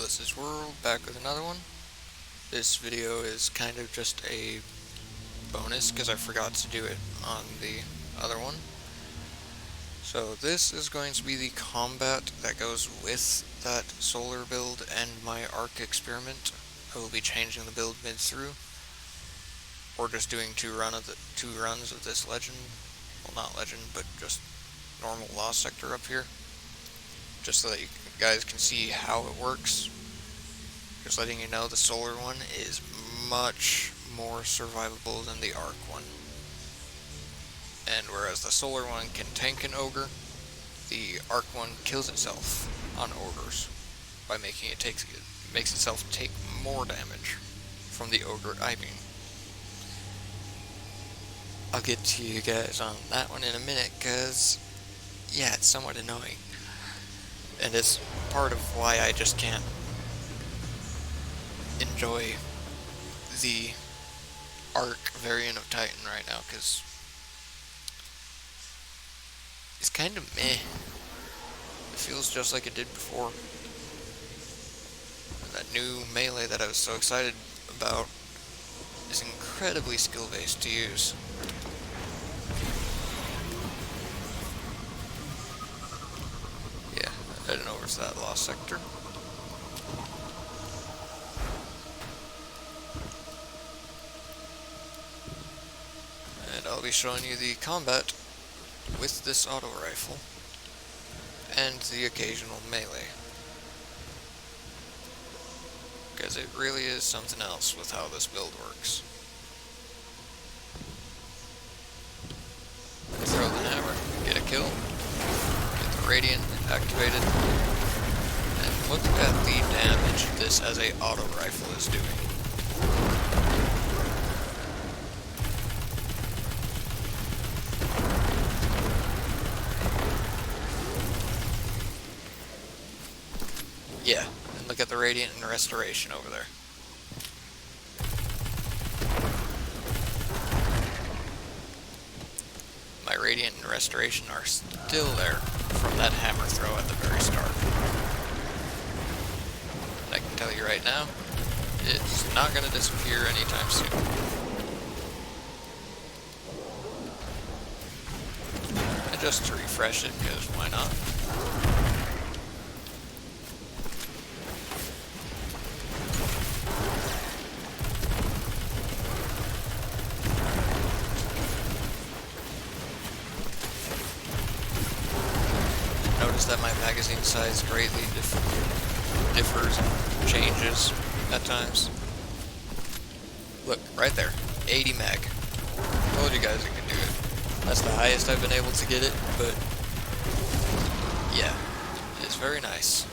this is World, back with another one. This video is kind of just a bonus because I forgot to do it on the other one. So this is going to be the combat that goes with that solar build and my arc experiment. I will be changing the build mid-through, or just doing two runs of this legend. Well, not legend, but just normal Lost Sector up here, just so that you guys can see how it works. Just letting you know the solar one is much more survivable than the arc one. And whereas the solar one can tank an ogre, the arc one kills itself on ogres by making it makes itself take more damage from the ogre eye beam. I'll get to you guys on that one in a minute, because yeah, it's somewhat annoying. And it's part of why I just can't enjoy the arc variant of Titan right now, because it's kind of meh. It feels just like it did before. And that new melee that I was so excited about is incredibly skill-based to use. Yeah, heading over to that Lost Sector. And I'll be showing you the combat with this auto rifle and the occasional melee, because it really is something else with how this build works. Throw the hammer, get a kill, get the radiant activated, and look at the damage this as a auto rifle is doing. Yeah, and look at the Radiant and Restoration over there. My Radiant and Restoration are still there from that hammer throw at the very start. And I can tell you right now, it's not going to disappear anytime soon. And just to refresh it, because why not? Notice that my magazine size greatly differs and changes at times. Look, right there, 80 mag. Told you guys it can do it. That's the highest I've been able to get it, but yeah, it's very nice.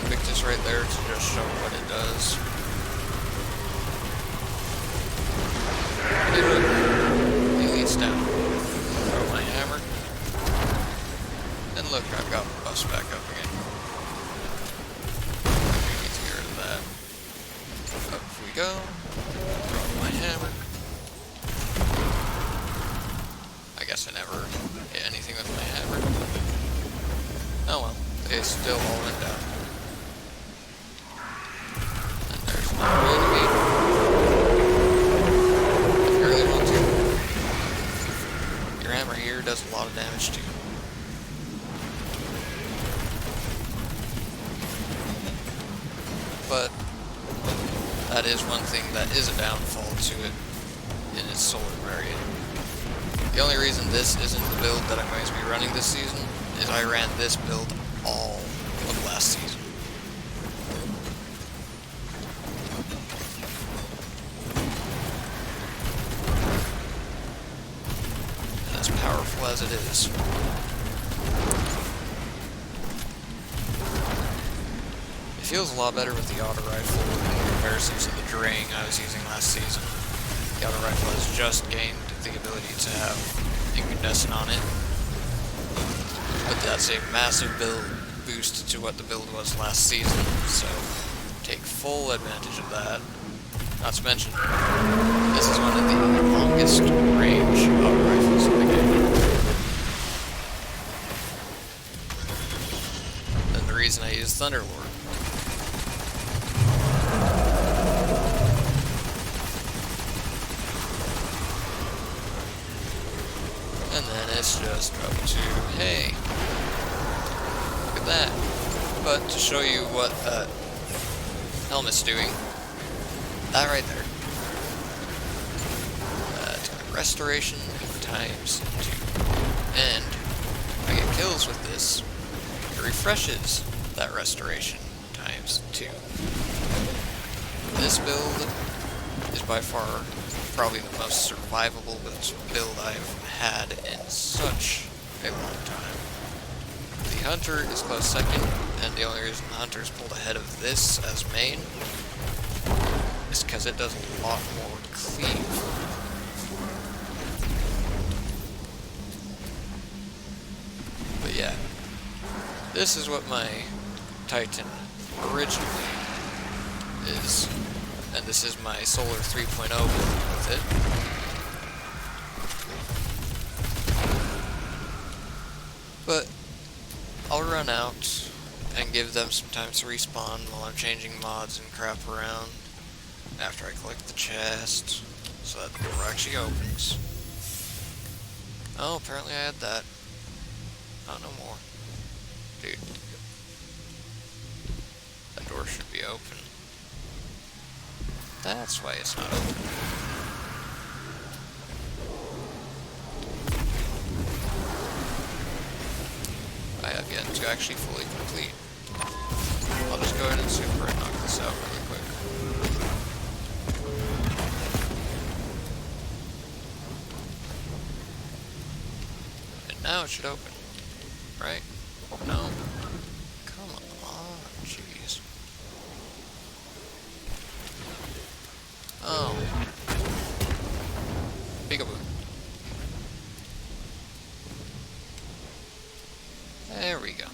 Invictus right there to just show what it does. Aliens down. Throw my hammer. And look, I've got buffs back up again. Need to get rid of that. Up we go. Throw my hammer. I guess I never hit anything with my hammer. Oh well, they still all went down. Does a lot of damage too. But that is one thing that is a downfall to it in its solar variant. The only reason this isn't the build that I'm going to be running this season is I ran this build all of last season. Powerful as it is. It feels a lot better with the auto rifle in comparison to the Drang I was using last season. The auto rifle has just gained the ability to have incandescent on it, but that's a massive build boost to what the build was last season, so take full advantage of that. Not to mention, this is one of the longest range auto rifles in the game. And the reason I use Thunderlord. And then it's just up to, hey, look at that. But to show you what that helmet's doing, that right there. Restoration times 2. And if I get kills with this, it refreshes that restoration times 2. This build is by far probably the most survivable build I've had in such a long time. The Hunter is close second, and the only reason the Hunter's pulled ahead of this as main is because it does a lot more cleave. But yeah, this is what my Titan originally is, and this is my Solar 3.0 build with it. But I'll run out and give them some time to respawn while I'm changing mods and crap around after I collect the chest, so that the door actually opens. Oh, apparently I had that. Oh, no more. Dude. That door should be open. That's why it's not open. I have yet to actually fully complete. I'll just go ahead and super and knock this out really quick. And now it should open. Right? No. Come on, jeez. Oh. Peekaboo. There we go.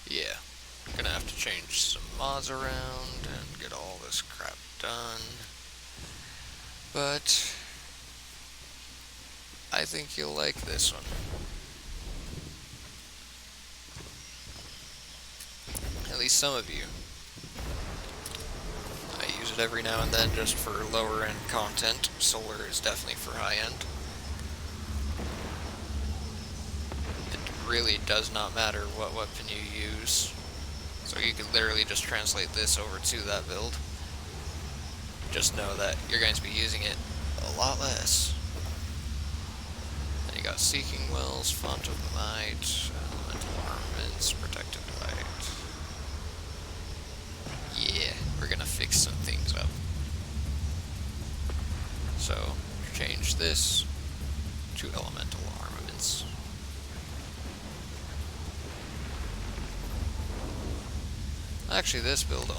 Yeah. Gonna have to change some mods around and get all this crap done. But I think you'll like this one. At least some of you. I use it every now and then just for lower end content. Solar is definitely for high end. It really does not matter what weapon you use. So you could literally just translate this over to that build. Just know that you're going to be using it a lot less. Then you got Seeking Wells, Font of Light, Elemental Armaments, Protective Light. Yeah, we're gonna fix some things up. So, change this to Elemental Armaments. Actually, this build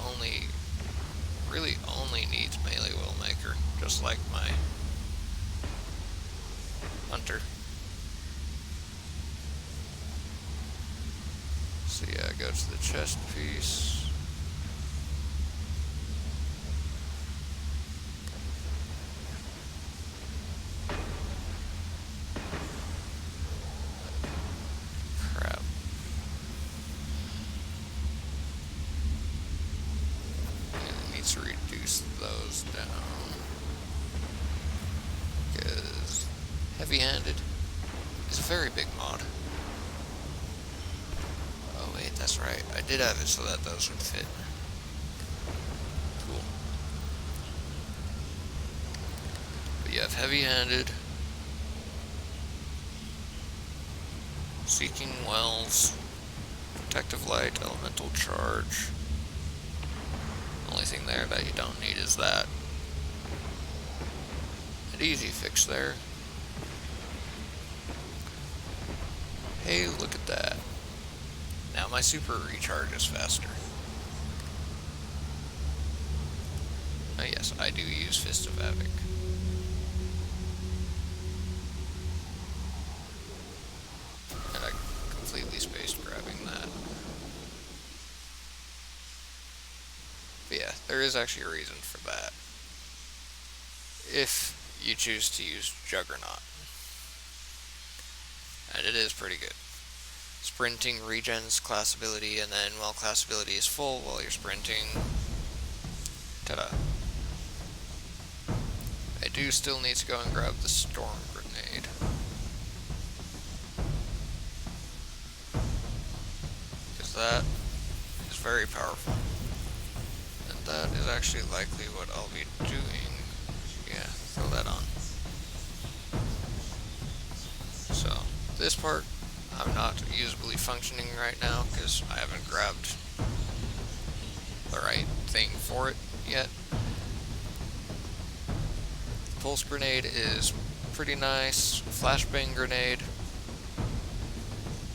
really only needs Melee Wellmaker, just like my Hunter. So yeah, go to the chest piece. Crap. And it needs to reduce those down. Because heavy-handed is a very big mod. Oh wait, that's right. I did have it so that those would fit. Cool. But you have heavy-handed, Seeking Wells, Protective Light, Elemental Charge. The only thing there that you don't need is that. An easy fix there. Hey, look at that. Now my super recharge is faster. Oh yes, I do use Fist of Havoc. And completely spaced grabbing that. But yeah, there is actually a reason for that. If you choose to use Juggernaut. And it is pretty good. Sprinting regens class ability, and then while class ability is full while you're sprinting, ta-da. I do still need to go and grab the Storm Grenade. Because that is very powerful. And that is actually likely what I'll be doing. Yeah, throw that on. So, this part, I'm not usably functioning right now because I haven't grabbed the right thing for it yet. Pulse Grenade is pretty nice. Flashbang Grenade.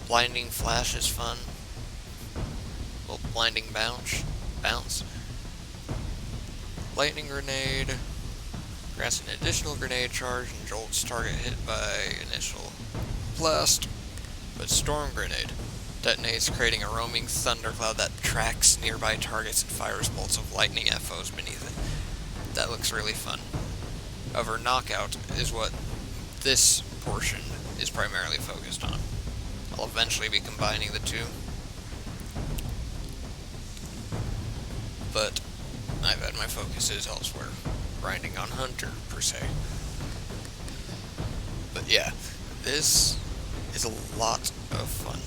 Blinding Flash is fun. Well, Blinding Bounce. Lightning Grenade grants an additional grenade charge and jolts target hit by initial blast. But Storm Grenade detonates, creating a roaming thundercloud that tracks nearby targets and fires bolts of lightning at foes beneath it. That looks really fun. However, Knockout is what this portion is primarily focused on. I'll eventually be combining the two, but I've had my focuses elsewhere, grinding on Hunter, per se. But yeah, this is a lot of fun.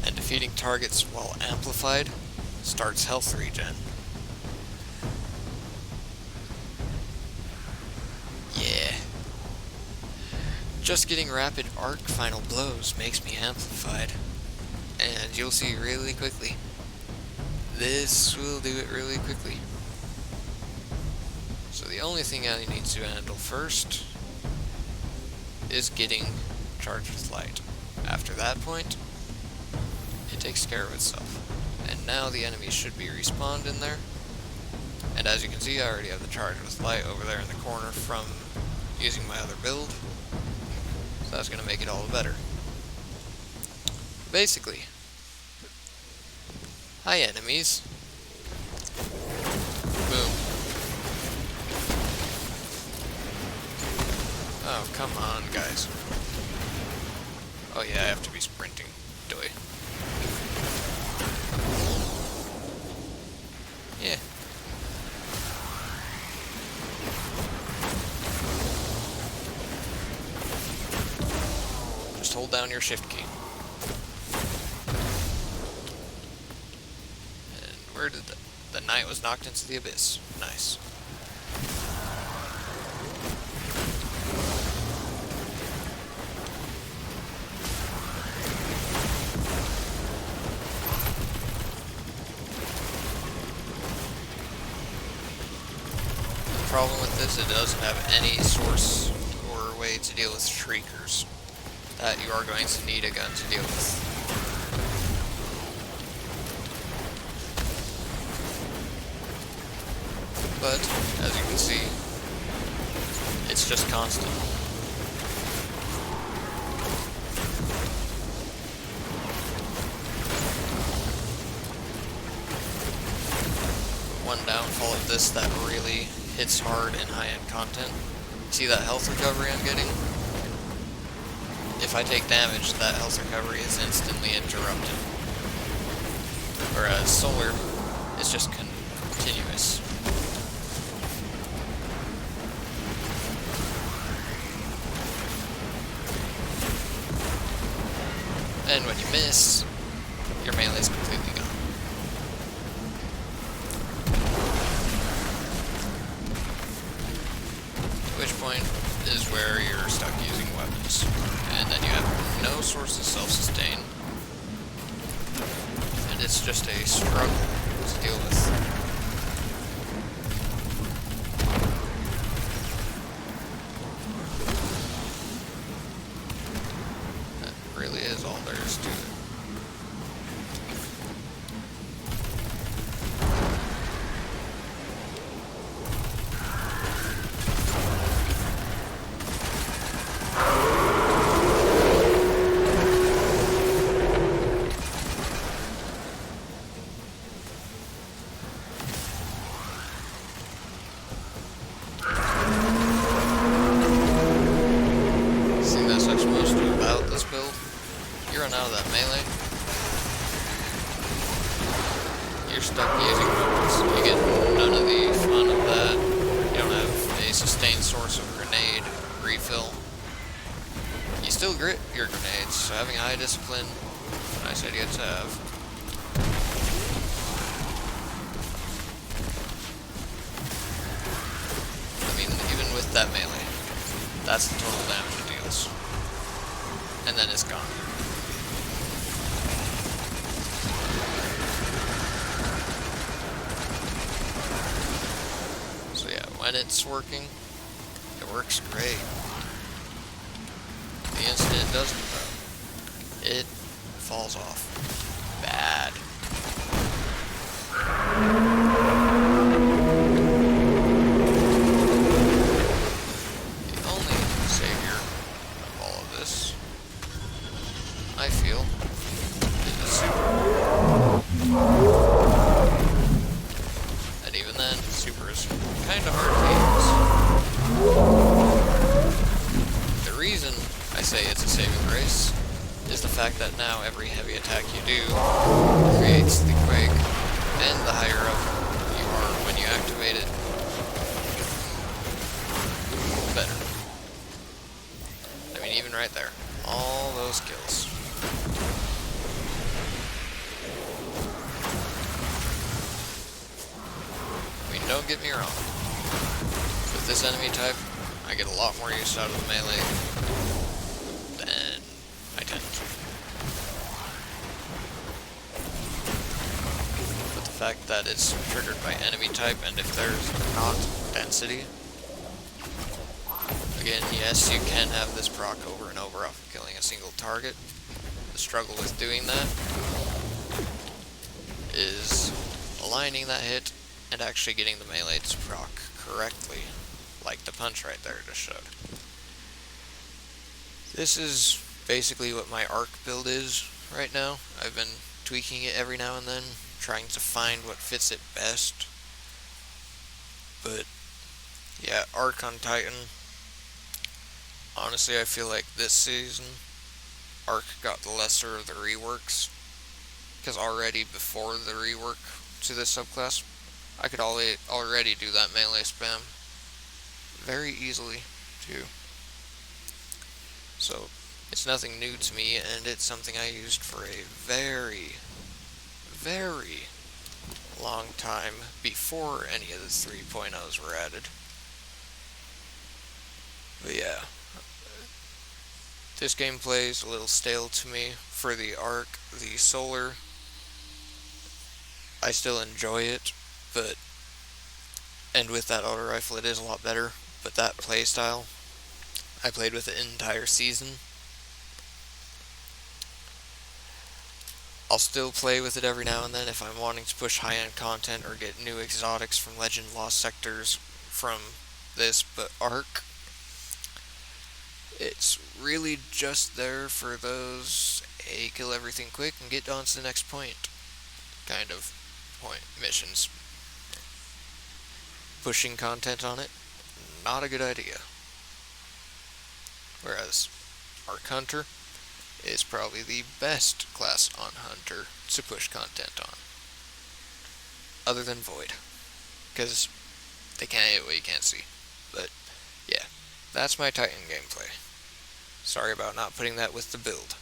And defeating targets while amplified starts health regen. Yeah. Just getting rapid arc final blows makes me amplified. And you'll see really quickly. This will do it really quickly. So the only thing I need to handle first is getting charged with light. After that point, it takes care of itself. And now the enemies should be respawned in there. And as you can see, I already have the charge with light over there in the corner from using my other build. So that's going to make it all the better. Basically, hi enemies. Boom. Oh, come on, guys. Oh yeah, I have to be sprinting. Doy. Yeah. Just hold down your shift key. And where did the knight was knocked into the abyss? Nice. The problem with this, it doesn't have any source or way to deal with shriekers that you are going to need a gun to deal with. But, as you can see, it's just constant. One downfall of this that really hits hard in high-end content. See that health recovery I'm getting? If I take damage, that health recovery is instantly interrupted. Whereas solar is just continuous. And when you miss, your melee is completely gone. At which point is where you're stuck using weapons. And then you have no source of self-sustain. And it's just a struggle to deal with. Is all there is to it. sucks most about this build. You run out of that melee, you're stuck using weapons. You get none of the fun of that. You don't have a sustained source of grenade refill. You still grit your grenades, so having high discipline, nice idea to have. I mean, even with that melee, that's the total damage it deals. And then it's gone. So yeah, when it's working, it works great. The instant it doesn't, though, it falls off. Bad. The only savior of all of this, I feel, is the super. And even then, super is kind of hard to use. The reason I say it's a saving grace is the fact that now every heavy attack you do creates the quake, and the higher up you are when you activate it, the better. I mean, even right there, all those kills. I mean, don't get me wrong, with this enemy type, I get a lot more use out of the melee than I tend to. But the fact that it's triggered by enemy type, and if there's not density, again, yes, you can have this proc over and over off of killing a single target. The struggle with doing that is aligning that hit and actually getting the melee to proc correctly, like the punch right there just showed. This is basically what my arc build is right now. I've been tweaking it every now and then, trying to find what fits it best. But yeah, arc on Titan. Honestly, I feel like this season, arc got the lesser of the reworks. Because already before the rework to this subclass, I could already do that melee spam very easily too. So it's nothing new to me, and it's something I used for a very, very long time before any of the 3.0s were added. But yeah, this gameplay is a little stale to me for the arc. The solar, I still enjoy it, but and with that auto rifle it is a lot better, but that playstyle, I played with it an entire season. I'll still play with it every now and then if I'm wanting to push high-end content or get new exotics from Legend Lost Sectors from this, but arc, it's really just there for those, hey, kill everything quick and get on to the next point kind of missions. Pushing content on it, not a good idea. Whereas Arc Hunter is probably the best class on Hunter to push content on. Other than Void. Because they can't hit what you can't see. But yeah, that's my Titan gameplay. Sorry about not putting that with the build.